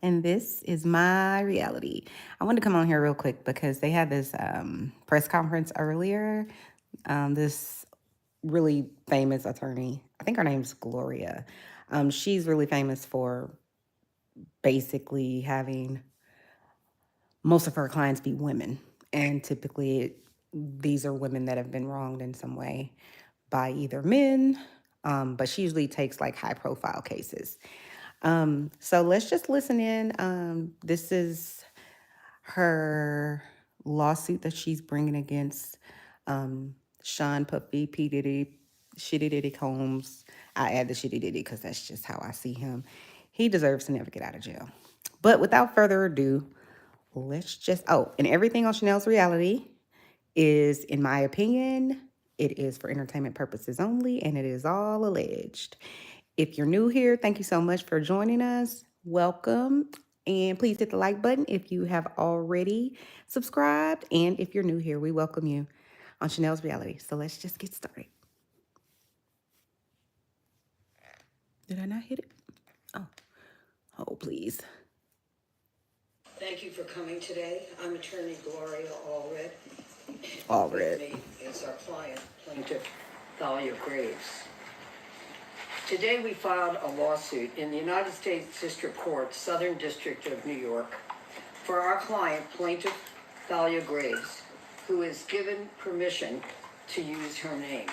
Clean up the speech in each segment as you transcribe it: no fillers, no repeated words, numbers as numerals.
and this is my reality. I wanted to come on here real quick because they had this press conference earlier. This really famous attorney, I think her name's Gloria. She's really famous for basically having most of her clients be women. And typically, these are women that have been wronged in some way by either men, but she usually takes like high profile cases. So let's just listen in. This is her lawsuit that she's bringing against Sean Puffy, P. Diddy, Shitty Diddy Combs. I add the Shitty Diddy because that's just how I see him. He deserves to never get out of jail. But without further ado, let's just, and everything on Chanel's reality is, in my opinion, it is for entertainment purposes only, and it is all alleged. If you're new here, thank you so much for joining us. Welcome. And please hit the like button if you have already subscribed. And if you're new here, we welcome you on Chanel's reality. So let's just get started. Did I not hit it? Oh, please. Thank you for coming today. I'm attorney Gloria Allred. Allred. With me is our client, plaintiff Thalia Graves. Today we filed a lawsuit in the United States District Court, Southern District of New York, for our client, plaintiff Thalia Graves, who is given permission to use her name.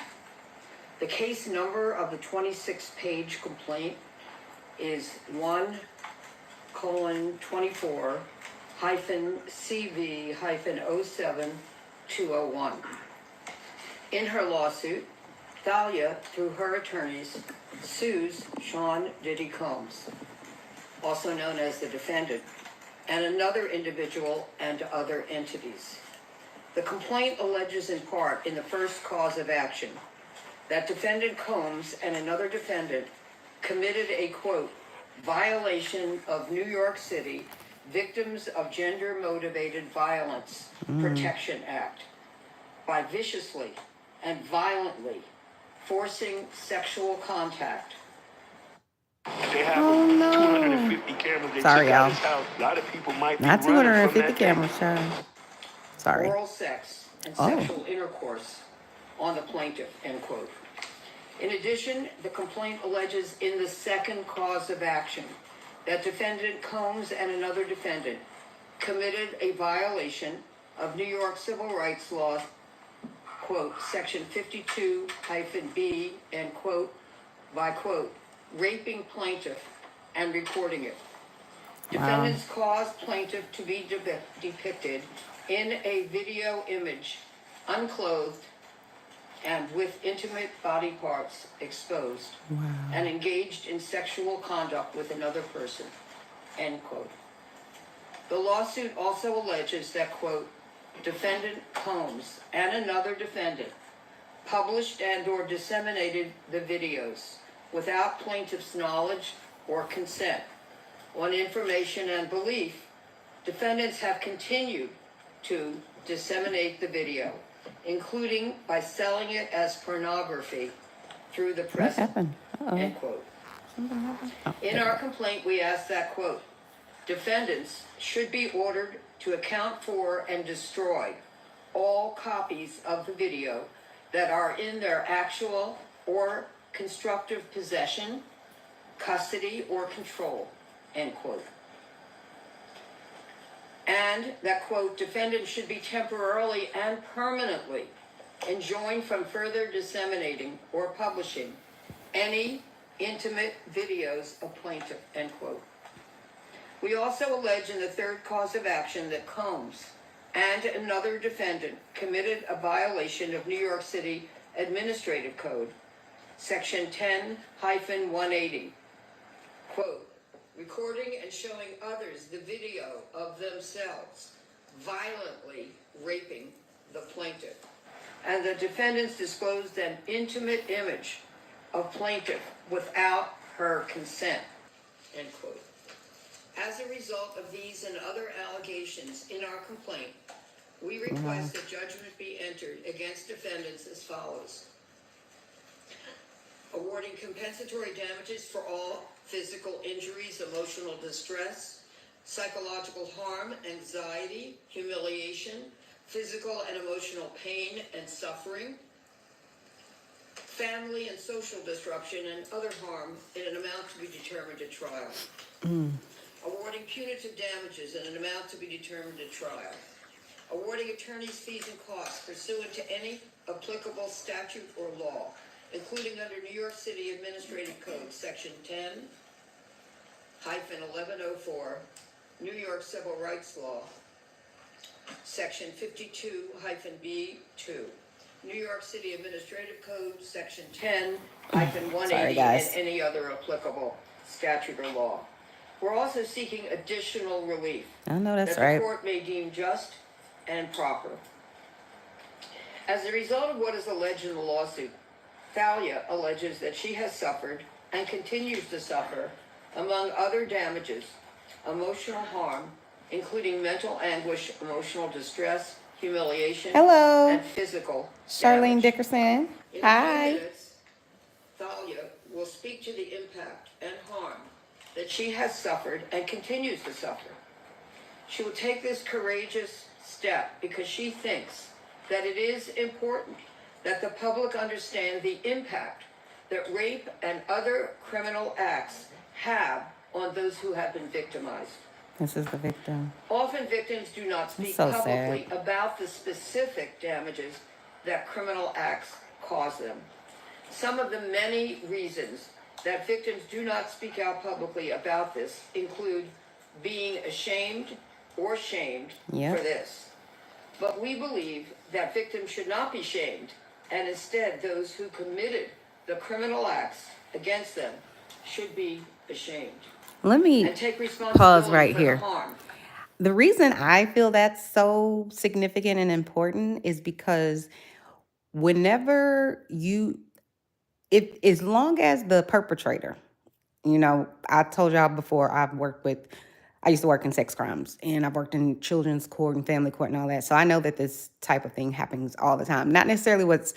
The case number of the 26-page complaint is 1:CV-07-201. In her lawsuit, Thalia, through her attorneys, sues Sean Diddy Combs, also known as the defendant, and another individual and other entities. The complaint alleges in part in the first cause of action that defendant Combs and another defendant committed a, quote, violation of New York City Victims of Gender-Motivated Violence Protection Act by viciously and violently forcing sexual contact. They have 250 cameras. They Sorry, took out y'all. his house. A lot of people might be Not running from 250 that cameras, thing. child. Sorry. Oral sex and sexual intercourse on the plaintiff, end quote. In addition, the complaint alleges in the second cause of action that defendant Combs and another defendant committed a violation of New York civil rights law, quote, section 52-B, end quote, by, quote, raping plaintiff and recording it. Defendants caused plaintiff to be depicted in a video image, unclothed, and with intimate body parts exposed, and engaged in sexual conduct with another person, end quote. The lawsuit also alleges that, quote, defendant Combs and another defendant published and or disseminated the videos without plaintiff's knowledge or consent. On information and belief, defendants have continued to disseminate the video, including by selling it as pornography through the press, end quote. In our complaint, we ask that, quote, defendants should be ordered to account for and destroy all copies of the video that are in their actual or constructive possession, custody, or control, end quote. And that, quote, defendants should be temporarily and permanently enjoined from further disseminating or publishing any intimate videos of plaintiff, end quote. We also allege in the third cause of action that Combs and another defendant committed a violation of New York City Administrative Code, section 10-180, quote, recording and showing others the video of themselves violently raping the plaintiff. And the defendants disclosed an intimate image of plaintiff without her consent, end quote. As a result of these and other allegations in our complaint, we request that judgment be entered against defendants as follows. Awarding compensatory damages for all physical injuries, emotional distress, psychological harm, anxiety, humiliation, physical and emotional pain and suffering, family and social disruption, and other harm in an amount to be determined at trial. Awarding punitive damages in an amount to be determined at trial. Awarding attorneys' fees and costs pursuant to any applicable statute or law, including under New York City Administrative Code, Section 10-1104, New York Civil Rights Law, Section 52-B2, New York City Administrative Code, Section 10-180, Sorry, and guys. any other applicable statute or law. We're also seeking additional relief I know that's that right. the court may deem just and proper. As a result of what is alleged in the lawsuit, Thalia alleges that she has suffered and continues to suffer, among other damages, emotional harm, including mental anguish, emotional distress, humiliation, Hello, and physical Charlene damage. Dickerson. In a few Hi. minutes, Thalia will speak to the impact and harm that she has suffered and continues to suffer. She will take this courageous step because she thinks that it is important that the public understand the impact that rape and other criminal acts have on those who have been victimized. This is the victim. Often victims do not speak so publicly about the specific damages that criminal acts cause them. Some of the many reasons that victims do not speak out publicly about this include being ashamed or shamed Yep. for this. But we believe that victims should not be shamed, and instead those who committed the criminal acts against them should be ashamed Let me and take pause responsibility right for here. the harm. The reason I feel that's so significant and important is because whenever if as long as the perpetrator, I told y'all before, I used to work in sex crimes, and I've worked in children's court and family court and all that. So I know that this type of thing happens all the time. Not necessarily what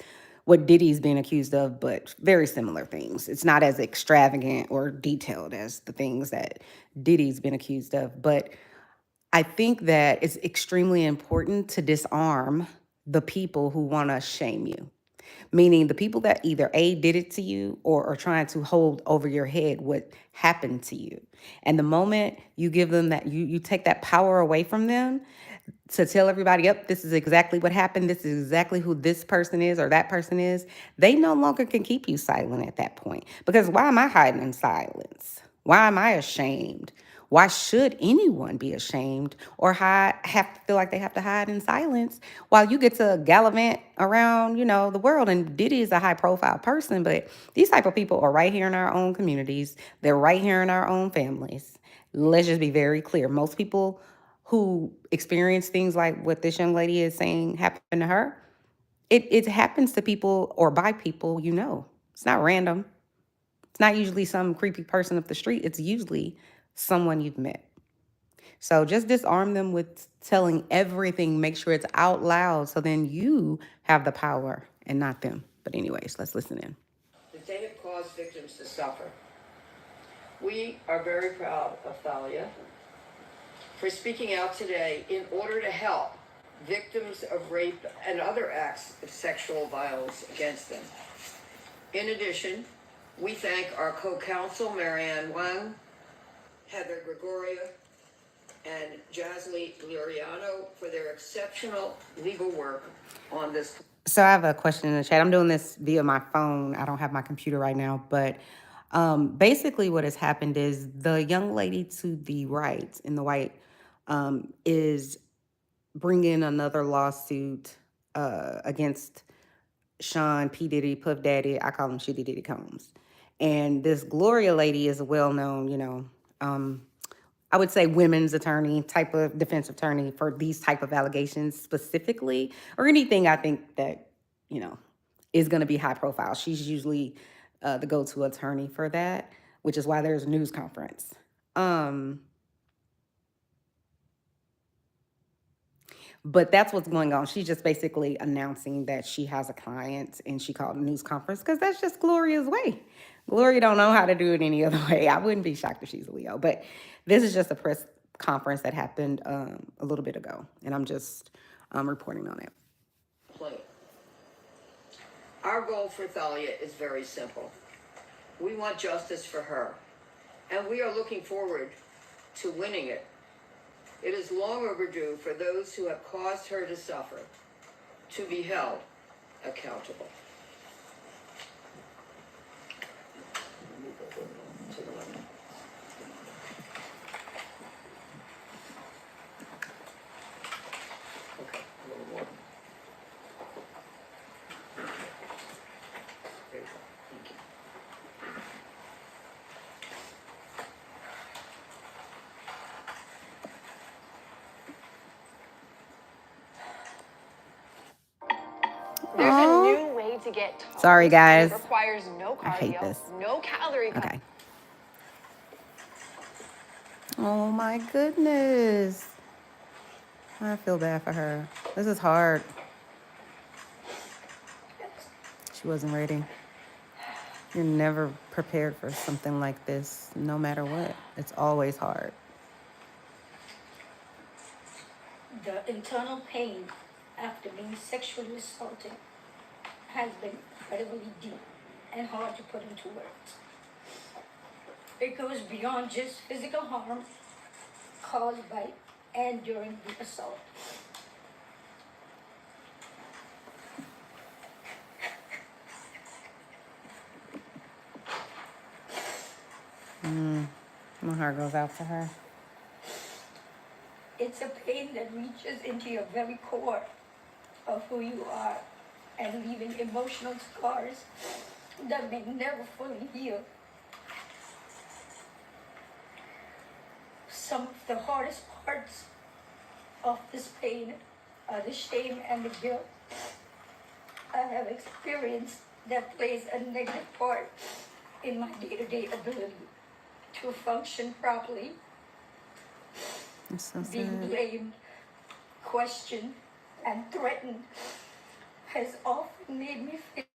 Diddy's being accused of, but very similar things. It's not as extravagant or detailed as the things that Diddy's been accused of. But I think that it's extremely important to disarm the people who want to shame you. Meaning the people that either A, did it to you, or are trying to hold over your head what happened to you. And the moment you give them that, you take that power away from them to tell everybody, yep, this is exactly what happened, this is exactly who this person is or that person is, they no longer can keep you silent at that point. Because why am I hiding in silence? Why am I ashamed? Why should anyone be ashamed or have to feel like they have to hide in silence while you get to gallivant around, the world? And Diddy is a high profile person, but these type of people are right here in our own communities. They're right here in our own families. Let's just be very clear. Most people who experience things like what this young lady is saying happened to her, it happens to people or by people you know. It's not random. It's not usually some creepy person up the street. It's usually someone you've met. So just disarm them with telling everything. Make sure it's out loud so then you have the power and not them. But anyways, let's listen in. That they have caused victims to suffer. We are very proud of Thalia for speaking out today in order to help victims of rape and other acts of sexual violence against them. In addition, we thank our co-counsel, Marianne Wang, Heather Gregoria, and Jasly Liriano for their exceptional legal work on this. So I have a question in the chat. I'm doing this via my phone. I don't have my computer right now, but basically what has happened is the young lady to the right in the white is bringing another lawsuit against Sean P. Diddy, Puff Daddy. I call him Shitty Diddy Combs. And this Gloria lady is a well-known, I would say women's attorney, type of defense attorney for these type of allegations specifically, or anything I think that, is going to be high profile. She's usually the go-to attorney for that, which is why there's a news conference. But that's what's going on. She's just basically announcing that she has a client and she called a news conference because that's just Gloria's way. Gloria don't know how to do it any other way. I wouldn't be shocked if she's a Leo, but this is just a press conference that happened a little bit ago, and I'm just reporting on it. Complaint. Our goal for Thalia is very simple. We want justice for her, and we are looking forward to winning it. It is long overdue for those who have caused her to suffer to be held accountable. To the left. Okay, a little more. There you go. Thank you. There's a new way to get toned. Sorry, guys. It requires no cardio, I hate this. no calorie cut. Okay. Oh my goodness. I feel bad for her. This is hard. She wasn't ready. You're never prepared for something like this, no matter what. It's always hard. The internal pain after being sexually assaulted has been incredibly deep and hard to put into words. It goes beyond just physical harm caused by and during the assault. My heart goes out to her. It's a pain that reaches into your very core of who you are and leaving emotional scars that may never fully heal. Some of the hardest parts of this pain are the shame and the guilt I have experienced that plays a negative part in my day-to-day ability to function properly. It's so Being sad. blamed, questioned, and threatened has often made me feel